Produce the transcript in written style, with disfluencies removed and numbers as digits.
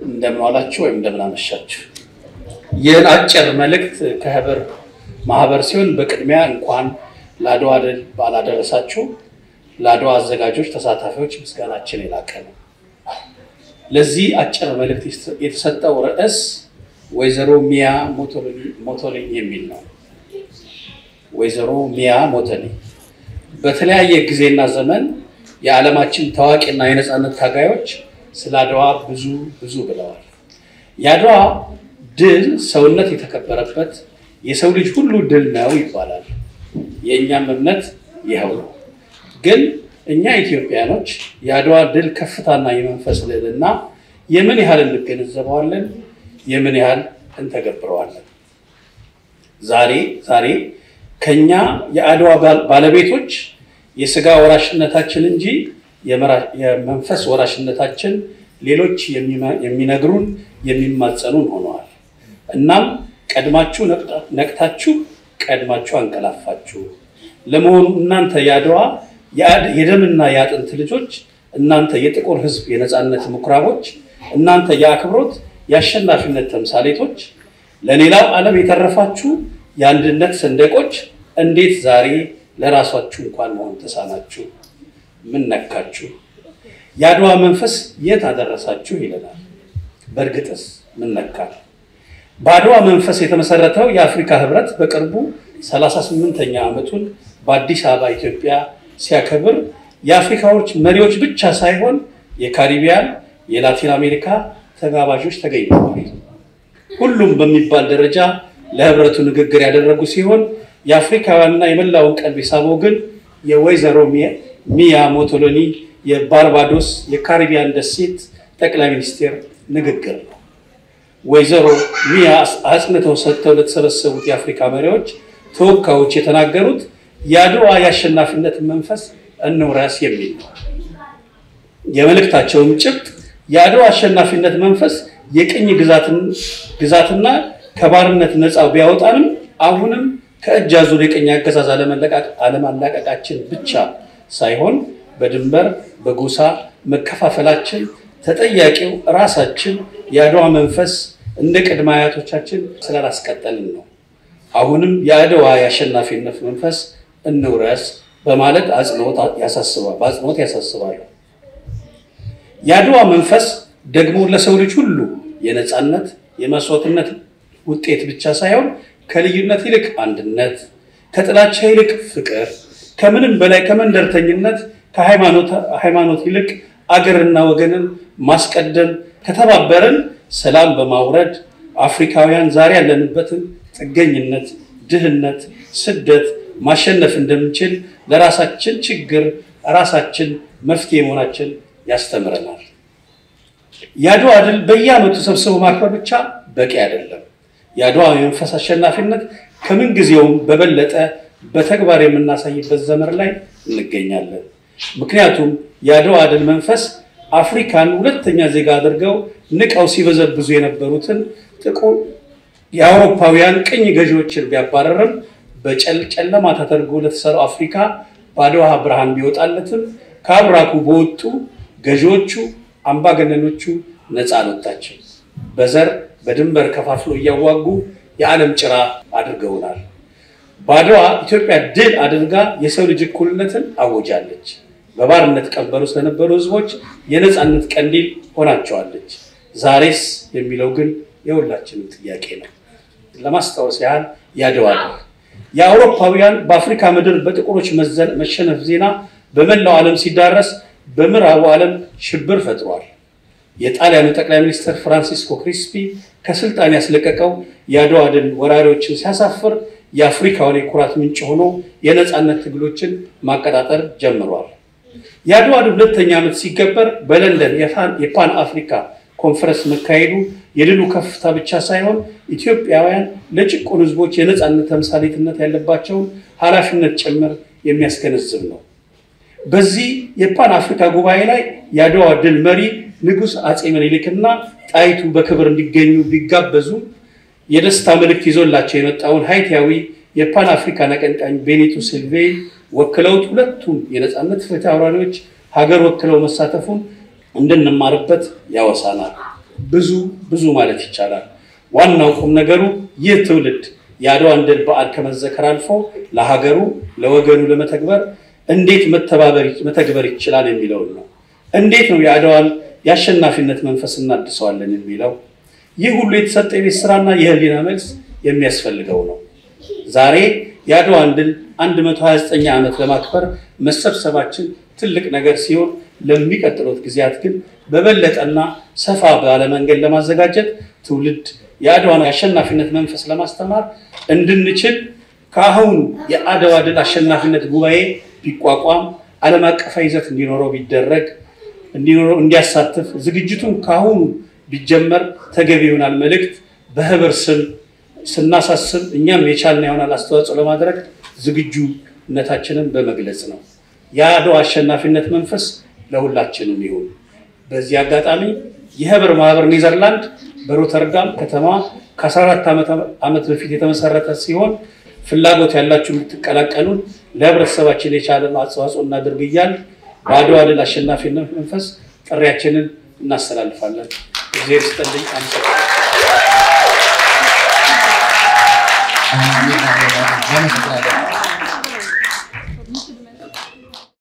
እንደምዋላችሁ ወይም እንደምናመሻችሁ የአጭር መልእክት ከህብር ማህበር ሲሆን በቅድሚያ እንኳን ለአድዋ ድል በዓል አደረሳችሁ ለአድዋ አዘጋጆች ተሳታፊዎች ምስጋናችን የላቀ ነው። ለዚህ አጭር መልእክት የተሰጠው ርዕስ ወይዘሮ ሚያ ሞቶሊ የሚል ነው። ወይዘሮ ሚያ ሞቶሊ በተለያየ ጊዜና ዘመን የዓለማችን ታዋቂና የነጻነት ታጋዮች ስለ አድዋ ብዙ ብለዋል። የአድዋ ድል ሰውነት የተከበረበት የሰው ልጅ ሁሉ ድል ነው ይባላል። የኛም እምነት ይሄው ነው። ግን እኛ ኢትዮጵያኖች የአድዋ ድል ከፍታና የመንፈስ ልዕልና የምን ያህል እንገነዘበዋለን? የምን ያህል እንተገብረዋለን? ዛሬ ከኛ የአድዋ ባለቤቶች የሥጋ ወራሽነታችን እንጂ የመንፈስ ወራሽነታችን ሌሎች የሚነግሩን የሚማጸኑን ሆነዋል። እናም ቀድማችሁ ነቅታችሁ ቀድማችሁ አንቀላፋችሁ። ለመሆኑ እናንተ የአድዋ የደምና የአጥንት ልጆች፣ እናንተ የጥቁር ሕዝብ የነጻነት ምኩራቦች፣ እናንተ የአክብሮት የአሸናፊነት ተምሳሌቶች፣ ለሌላው ዓለም የተረፋችሁ የአንድነት ሰንደቆች እንዴት ዛሬ ለራሳችሁ እንኳን መሆን ተሳናችሁ? ምን ነካችሁ? የአድዋ መንፈስ የት አደረሳችሁ ይለናል። በእርግጥስ ምን ነካል? በአድዋ መንፈስ የተመሰረተው የአፍሪካ ህብረት በቅርቡ 38ኛ ዓመቱን በአዲስ አበባ ኢትዮጵያ ሲያከብር የአፍሪካዎች መሪዎች ብቻ ሳይሆን የካሪቢያን የላቲን አሜሪካ ተጋባዦች ተገኝተዋል። ሁሉም በሚባል ደረጃ ለህብረቱ ንግግር ያደረጉ ሲሆን የአፍሪካውያንና የመላውን ቀልብ የሳበው ግን የወይዘሮ ሚያ ሞቶሎኒ የባርባዶስ የካሪቢያን ደሴት ጠቅላይ ሚኒስቴር ንግግር ነው። ወይዘሮ ሚያ አጽንተው ሰጥተው ለተሰበሰቡት የአፍሪካ መሪዎች ተወካዮች የተናገሩት የአድዋ የአሸናፊነት መንፈስ እንውረስ የሚል ነው። የመልእክታቸውም ጭብጥ የአድዋ አሸናፊነት መንፈስ የቅኝ ግዛትና ከባርነት ነፃ ቢያወጣንም አሁንም ከእጅ አዙር የቅኝ አገዛዝ አለማላቀቃችን ብቻ ሳይሆን በድንበር በጎሳ መከፋፈላችን ተጠያቂው ራሳችን የአድዋ መንፈስ እንደ ቅድመ አያቶቻችን ስላላስቀጠልን ነው። አሁንም የአድዋ የአሸናፊነት መንፈስ እንውረስ በማለት በአጽንኦት ያሳስባሉ። የአድዋ መንፈስ ደግሞ ለሰው ልጅ ሁሉ የነጻነት የመስዋዕትነት ውጤት ብቻ ሳይሆን ከልዩነት ይልቅ አንድነት፣ ከጥላቻ ይልቅ ፍቅር፣ ከምንም በላይ ከመንደርተኝነት ከሃይማኖት ይልቅ አገርና ወገንን ማስቀደም ከተባበረን ሰላም በማውረድ አፍሪካውያን ዛሬ ያለንበትን ጥገኝነት፣ ድህነት፣ ስደት ማሸነፍ እንደምንችል ለራሳችን ችግር ራሳችን መፍትሄ መሆናችን ያስተምረናል። የአድዋ ድል በየዓመቱ ሰብስቦ ማክበር ብቻ በቂ አይደለም። የአድዋ የመንፈስ አሸናፊነት ከምን ጊዜውም በበለጠ በተግባር የምናሳይበት ዘመን ላይ እንገኛለን። ምክንያቱም የአድዋ ድል መንፈስ አፍሪካን ሁለተኛ ዜጋ አድርገው ንቀው ሲበዘብዙ የነበሩትን ጥቁር የአውሮፓውያን ቅኝ ገዢዎችን ቢያባረርም በጨለማ ተደርጎ ለተሰራው አፍሪካ በአድዋ ብርሃን ቢወጣለትም ከአብራኩ በወጡ ገዢዎቹ አምባገነኖቹ ነፃ አልወጣችም። በዘር በድንበር ከፋፍሎ እያዋጉ የዓለም ጭራ አድርገውናል። በአድዋ ኢትዮጵያ ድል አድርጋ የሰው ልጅ እኩልነትን አወጃለች። በባርነት ቀንበር ውስጥ ለነበሩ ህዝቦች የነጻነት ቀንዲል ሆናቸዋለች። ዛሬስ የሚለው ግን የሁላችንም ጥያቄ ነው። ለማስታወስ ያህል የአድዋ ድል የአውሮፓውያን በአፍሪካ ምድር በጥቁሮች መሸነፍ ዜና በመላው ዓለም ሲዳረስ በምዕራቡ ዓለም ሽብር ፈጥሯል። የጣሊያኑ ጠቅላይ ሚኒስትር ፍራንሲስኮ ክሪስፒ ከስልጣን ያስለቀቀው የአድዋ ድል ወራሪዎችን ሲያሳፍር የአፍሪካውን የኩራት ምንጭ ሆኖ የነጻነት ትግሎችን ማቀጣጠር ጀምሯል። የአድዋ ድል ሁለተኛ ዓመት ሲከበር በለንደን የፓን አፍሪካ ኮንፈረንስ መካሄዱ የድሉ ከፍታ ብቻ ሳይሆን ኢትዮጵያውያን ለጭቁን ህዝቦች የነጻነት ተምሳሌትነት ያለባቸውን ኃላፊነት ጭምር የሚያስገነዝብ ነው። በዚህ የፓን አፍሪካ ጉባኤ ላይ የአድዋ ድል መሪ ንጉስ አጼ ምኒልክና ጣይቱ በክብር እንዲገኙ ቢጋበዙ የደስታ መልእክት ይዞላቸው የመጣውን ሃይቲያዊ የፓን አፍሪካ አቀንቃኝ ቤኒቶ ሲልቬ ወክለውት ሁለቱም የነጻነት ፍትህ አውራሪዎች ሀገር ወክለው መሳተፉን እንድንማርበት ያወሳናል። ብዙ ማለት ይቻላል። ዋናው ቁም ነገሩ ይህ ትውልድ የአድዋን ድል በዓል ከመዘከር አልፎ ለሀገሩ ለወገኑ ለመተግበር እንዴት መተግበር ይችላል የሚለው ነው። እንዴት ነው የአድዋን የአሸናፊነት መንፈስ እናድሰዋለን የሚለው ይህ ሁሉ የተሰጠ የቤት ስራና የህሊና መልስ የሚያስፈልገው ነው። ዛሬ የአድዋን ድል 129 ዓመት ለማክበር መሰብሰባችን ትልቅ ነገር ሲሆን ለሚቀጥሉት ጊዜያት ግን በበለጠና ሰፋ ባለ መንገድ ለማዘጋጀት ትውልድ የአድዋን የአሸናፊነት መንፈስ ለማስተማር እንድንችል ካሁን የአድዋ ድል አሸናፊነት ጉባኤ ቢቋቋም ዓለም አቀፋዊ ይዘት እንዲኖረው ቢደረግ እንዲያሳትፍ ዝግጅቱን ካሁን ቢጀመር ተገቢ ይሆናል መልእክት በህብር ስም ስናሳስብ እኛም የቻልን ይሆናል አስተዋጽኦ ለማድረግ ዝግጁነታችንን በመግለጽ ነው። የአድዋ አሸናፊነት መንፈስ ለሁላችንም ይሁን። በዚህ አጋጣሚ የህብር ማህበር ኔዘርላንድ በሮተርዳም ከተማ ከ14 ዓመት በፊት የተመሰረተ ሲሆን ፍላጎት ያላችሁ እንድትቀላቀሉን ለህብረተሰባችን የቻለን አስተዋጽኦ እናድርግያል በአድዋ ድል አሸናፊነት መንፈስ ጥሪያችንን እናስተላልፋለን። እግዚአብሔር ይስጥልኝ። አመሰግናለሁ።